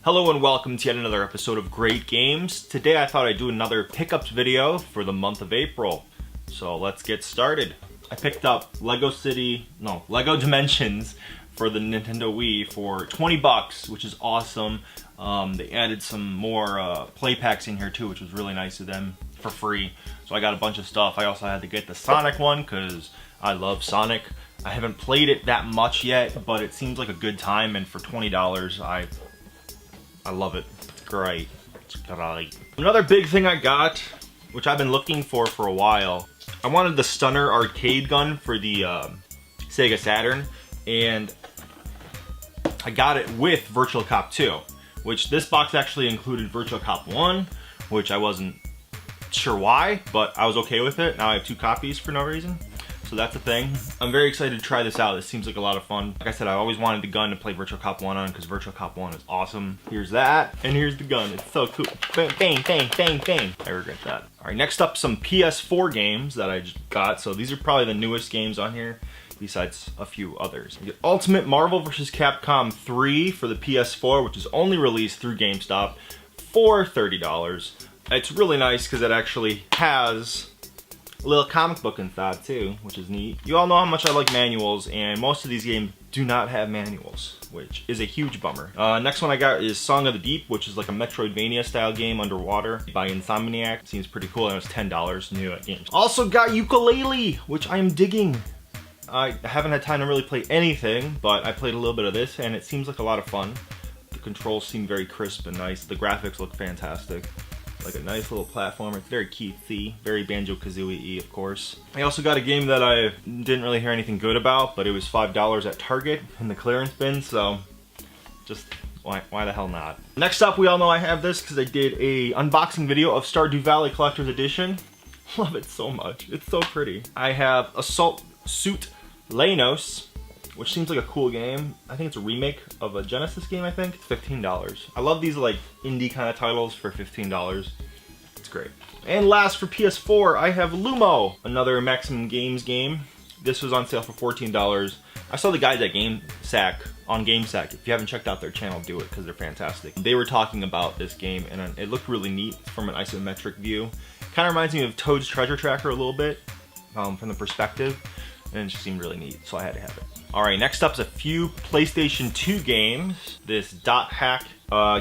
Hello and welcome to yet another episode of Great Games. Today I thought I'd do another pickups video for the month of April. So let's get started. I picked up Lego Dimensions for the Nintendo Wii for 20 bucks, which is awesome. They added some more play packs in here too, which was really nice of them, for free. So I got a bunch of stuff. I also had to get the Sonic one because I love Sonic. I haven't played it that much yet, but it seems like a good time, and for $20 I love it. It's great. It's great. Another big thing I got, which I've been looking for a while, I wanted the Stunner arcade gun for the Sega Saturn, and I got it with Virtual Cop 2, which this box actually included Virtual Cop 1, which I wasn't sure why, but I was okay with it. Now I have 2 copies for no reason. So that's a thing. I'm very excited to try this out. This seems like a lot of fun. Like I said, I always wanted the gun to play Virtual Cop 1 on because Virtual Cop 1 is awesome. Here's that, and here's the gun. It's so cool. Bang, bang, bang, bang, bang. I regret that. All right, next up, some PS4 games that I just got. So these are probably the newest games on here, besides a few others. You get Ultimate Marvel vs. Capcom 3 for the PS4, which is only released through GameStop for $30. It's really nice because it actually has a little comic book inside too, which is neat. You all know how much I like manuals, and most of these games do not have manuals, which is a huge bummer. Next one I got is Song of the Deep, which is like a Metroidvania style game underwater by Insomniac. Seems pretty cool, and it's $10 new at games. Also got Yooka-Laylee, which I am digging. I haven't had time to really play anything, but I played a little bit of this, and it seems like a lot of fun. The controls seem very crisp and nice. The graphics look fantastic. Like a nice little platformer. It's very cutesy, very Banjo-Kazooie-y, of course. I also got a game that I didn't really hear anything good about, but it was $5 at Target in the clearance bin, so just why the hell not? Next up, we all know I have this because I did a unboxing video of Stardew Valley Collector's Edition. Love it so much. It's so pretty. I have Assault Suit Lanos, which seems like a cool game. I think it's a remake of a Genesis game, I think. It's $15. I love these like indie kind of titles for $15. It's great. And last, for PS4, I have Lumo, another Maximum Games game. This was on sale for $14. I saw the guys at on GameSack. If you haven't checked out their channel, do it because they're fantastic. They were talking about this game, and it looked really neat from an isometric view. Kind of reminds me of Toad's Treasure Tracker a little bit from the perspective, and it just seemed really neat, so I had to have it. Alright, next up is a few PlayStation 2 games. This Dot Hack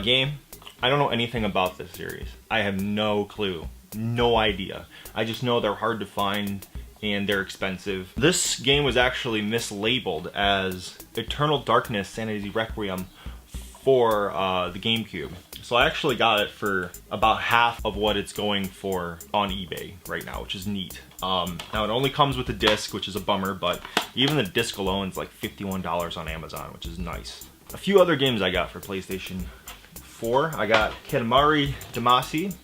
game. I don't know anything about this series. I have no clue. No idea. I just know they're hard to find and they're expensive. This game was actually mislabeled as Eternal Darkness Sanity Requiem for the GameCube. So I actually got it for about half of what it's going for on eBay right now, which is neat. Now it only comes with a disc, which is a bummer, but even the disc alone is like $51 on Amazon, which is nice. A few other games I got for PlayStation 4. I got Katamari Damacy,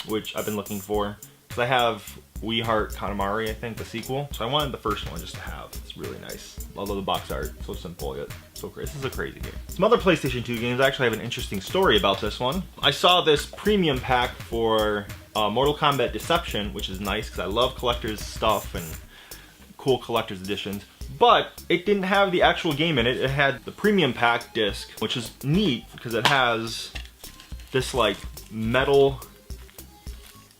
which I've been looking for, because I have We Heart Katamari, I think, the sequel. So I wanted the first one just to have. It's really nice. I love the box art. So simple yet so crazy. This is a crazy game. Some other PlayStation 2 games. I actually have an interesting story about this one. I saw this premium pack for Mortal Kombat Deception, which is nice because I love collector's stuff and cool collector's editions. But it didn't have the actual game in it. It had the premium pack disc, which is neat because it has this like metal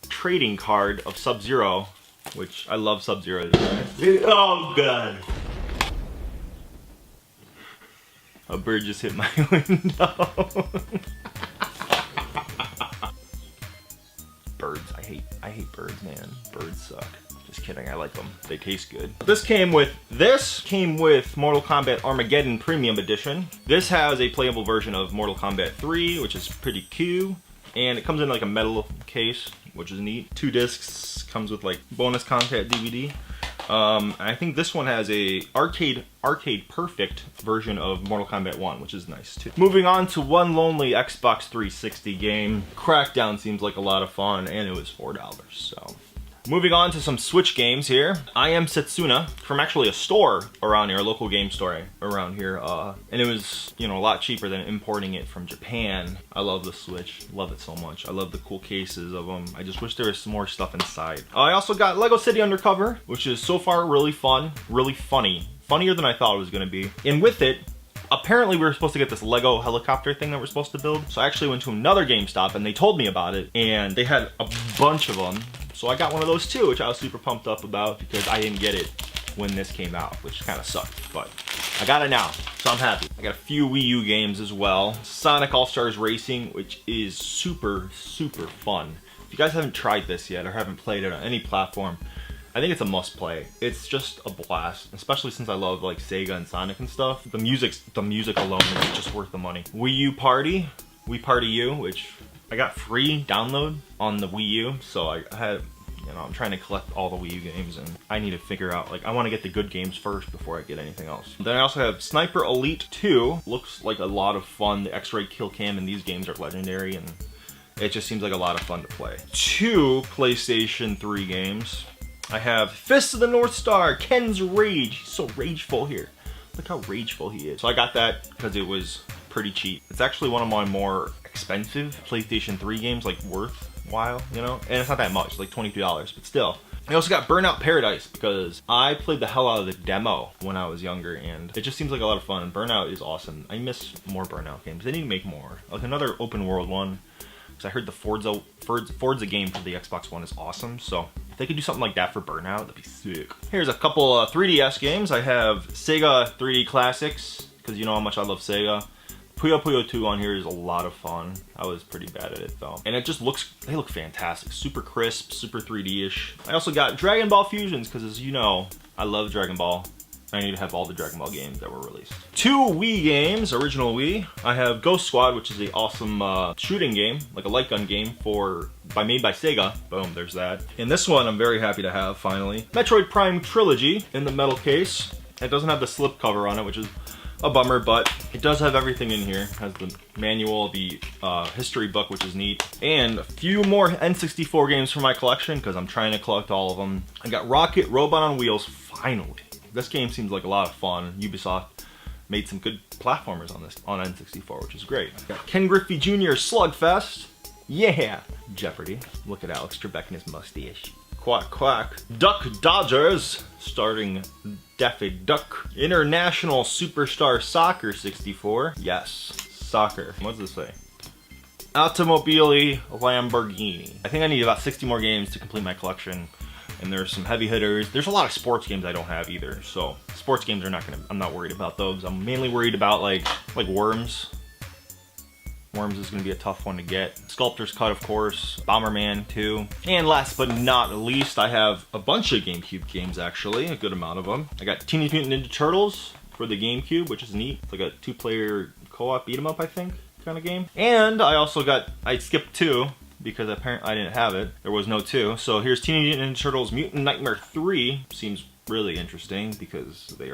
trading card of Sub-Zero, which I love Sub-Zero. Oh god. A bird just hit my window. Birds, I hate birds, man. Birds suck. Just kidding, I like them. They taste good. This came with Mortal Kombat Armageddon Premium Edition. This has a playable version of Mortal Kombat 3, which is pretty cool. And it comes in like a metal case, which is neat. 2 discs, comes with like bonus content DVD. I think this one has a arcade perfect version of Mortal Kombat 1, which is nice too. Moving on to one lonely Xbox 360 game. Crackdown seems like a lot of fun, and it was $4, so. Moving on to some Switch games here. I Am Setsuna, from actually a store around here, a local game store around here, and it was, you know, a lot cheaper than importing it from Japan. I love the Switch, love it so much. I love the cool cases of them. I just wish there was some more stuff inside. I also got Lego City Undercover, which is so far really fun, really funny. Funnier than I thought it was gonna be. And with it, Apparently we were supposed to get this Lego helicopter thing that we're supposed to build. So I actually went to another GameStop and they told me about it, and they had a bunch of them. So I got one of those too, which I was super pumped up about because I didn't get it when this came out, which kind of sucked, but I got it now, so I'm happy. I got a few Wii U games as well. Sonic All-Stars Racing, which is super, super fun. If you guys haven't tried this yet or haven't played it on any platform, I think it's a must play. It's just a blast, especially since I love like Sega and Sonic and stuff. The music alone is just worth the money. Wii U Party, Wii Party U, which I got free download on the Wii U, so I had, you know, I'm trying to collect all the Wii U games, and I need to figure out, like, I want to get the good games first before I get anything else. Then I also have Sniper Elite 2. Looks like a lot of fun. The X-Ray kill cam in these games are legendary, and it just seems like a lot of fun to play. 2 PlayStation 3 games. I have Fist of the North Star, Ken's Rage. He's so rageful here. Look how rageful he is. So I got that because it was pretty cheap. It's actually one of my more expensive PlayStation 3 games, like worthwhile, you know? And it's not that much, like $22, but still. I also got Burnout Paradise because I played the hell out of the demo when I was younger, and it just seems like a lot of fun. And Burnout is awesome. I miss more Burnout games. They need to make more. Like another open world one. Because I heard the Forza game for the Xbox One is awesome, so if they could do something like that for Burnout, that'd be sick. Here's a couple 3DS games. I have Sega 3D Classics, because you know how much I love Sega. Puyo Puyo 2 on here is a lot of fun. I was pretty bad at it though. And it just looks, they look fantastic. Super crisp, super 3D-ish. I also got Dragon Ball Fusions, because as you know, I love Dragon Ball. I need to have all the Dragon Ball games that were released. 2 Wii games, original Wii. I have Ghost Squad, which is an awesome shooting game, like a light gun game made by Sega. Boom, there's that. And this one I'm very happy to have, finally. Metroid Prime Trilogy in the metal case. It doesn't have the slip cover on it, which is a bummer, but it does have everything in here. It has the manual, the history book, which is neat, and a few more N64 games for my collection, because I'm trying to collect all of them. I got Rocket Robot on Wheels, finally. This game seems like a lot of fun. Ubisoft made some good platformers on this on N64, which is great. Got Ken Griffey Jr. Slugfest. Yeah. Jeopardy. Look at Alex Trebek and his mustache. Quack quack. Duck Dodgers, starting Daffy Duck. International Superstar Soccer 64. Yes, soccer. What does this say? Automobili Lamborghini. I think I need about 60 more games to complete my collection. And there's some heavy hitters. There's a lot of sports games I don't have either. So sports games are I'm not worried about those. I'm mainly worried about like Worms. Worms is gonna be a tough one to get. Sculptor's Cut, of course. Bomberman 2. And last but not least, I have a bunch of GameCube games actually, a good amount of them. I got Teenage Mutant Ninja Turtles for the GameCube, which is neat. It's like a 2-player co-op beat 'em up, I think, kind of game. And I also I skipped 2. Because apparently I didn't have it. There was no 2. So here's Teenage Mutant Ninja Turtles Mutant Nightmare 3. Seems really interesting because they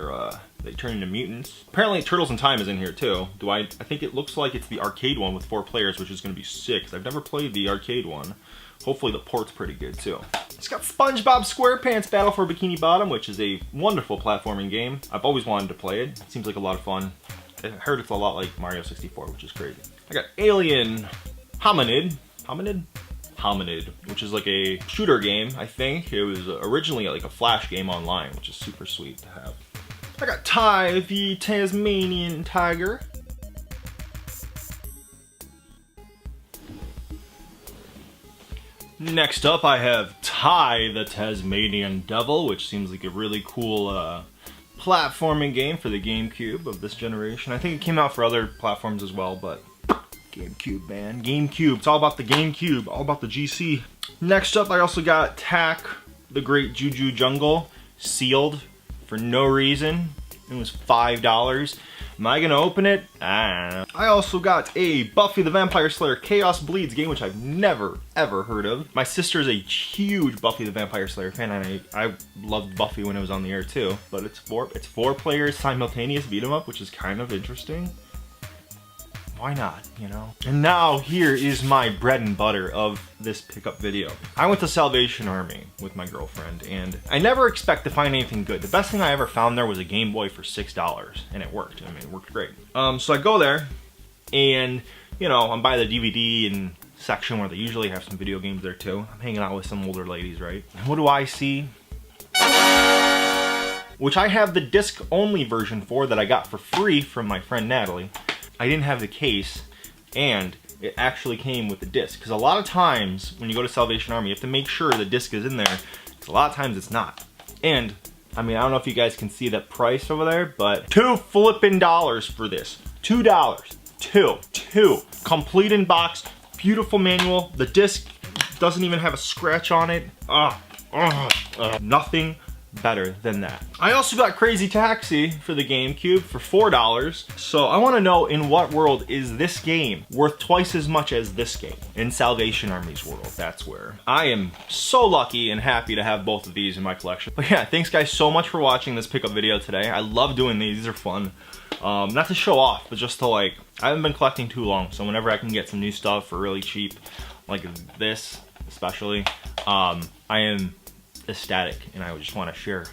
turn into mutants. Apparently Turtles in Time is in here too. I think it looks like it's the arcade one with 4 players, which is gonna be sick. I've never played the arcade one. Hopefully the port's pretty good too. It's got SpongeBob SquarePants Battle for Bikini Bottom, which is a wonderful platforming game. I've always wanted to play it. It seems like a lot of fun. I heard it's a lot like Mario 64, which is crazy. I got Alien Hominid, which is like a shooter game, I think. It was originally like a Flash game online, which is super sweet to have. I got Ty the Tasmanian Tiger. Next up, I have Ty the Tasmanian Devil, which seems like a really cool platforming game for the GameCube of this generation. I think it came out for other platforms as well, but GameCube, man. GameCube. It's all about the GameCube. All about the GC. Next up, I also got Tak, the Great Juju Jungle, sealed for no reason. It was $5. Am I gonna open it? I don't know. I also got a Buffy the Vampire Slayer Chaos Bleeds game, which I've never, ever heard of. My sister is a huge Buffy the Vampire Slayer fan, and I loved Buffy when it was on the air too. But it's four players simultaneous beat 'em up, which is kind of interesting. Why not, you know? And now here is my bread and butter of this pickup video. I went to Salvation Army with my girlfriend, and I never expect to find anything good. The best thing I ever found there was a Game Boy for $6, and it worked. I mean, it worked great. So I go there, and you know, I'm by the DVD and section where they usually have some video games there too. I'm hanging out with some older ladies, right? And what do I see? which I have the disc-only version for that I got for free from my friend Natalie. I didn't have the case, and it actually came with the disc. Because a lot of times, when you go to Salvation Army, you have to make sure the disc is in there. Because a lot of times it's not. And, I mean, I don't know if you guys can see that price over there, but $2 flippin' for this. $2. Two. Complete in box, beautiful manual. The disc doesn't even have a scratch on it. Nothing better than that. I also got Crazy Taxi for the GameCube for $4. So I want to know, in what world is this game worth twice as much as this game? In Salvation Army's world, that's where. I am so lucky and happy to have both of these in my collection. But yeah, thanks guys so much for watching this pickup video today. I love doing these, these are fun. Not to show off, but just to like, I haven't been collecting too long, so whenever I can get some new stuff for really cheap, like this especially, I am ecstatic, and I just want to share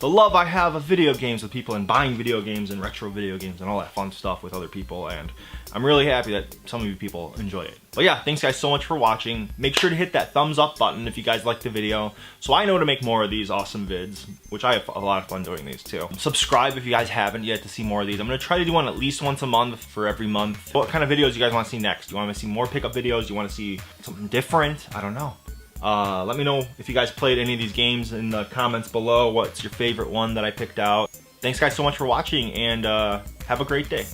the love I have of video games with people, and buying video games and retro video games and all that fun stuff with other people, and I'm really happy that some of you people enjoy it. But yeah, thanks guys so much for watching. Make sure to hit that thumbs up button if you guys liked the video, so I know to make more of these awesome vids, which I have a lot of fun doing these too. Subscribe if you guys haven't yet to see more of these. I'm going to try to do one at least once a month for every month. What kind of videos you guys want to see next? Do you want to see more pickup videos? Do you want to see something different? I don't know. Let me know if you guys played any of these games in the comments below. What's your favorite one that I picked out? Thanks guys so much for watching, and have a great day.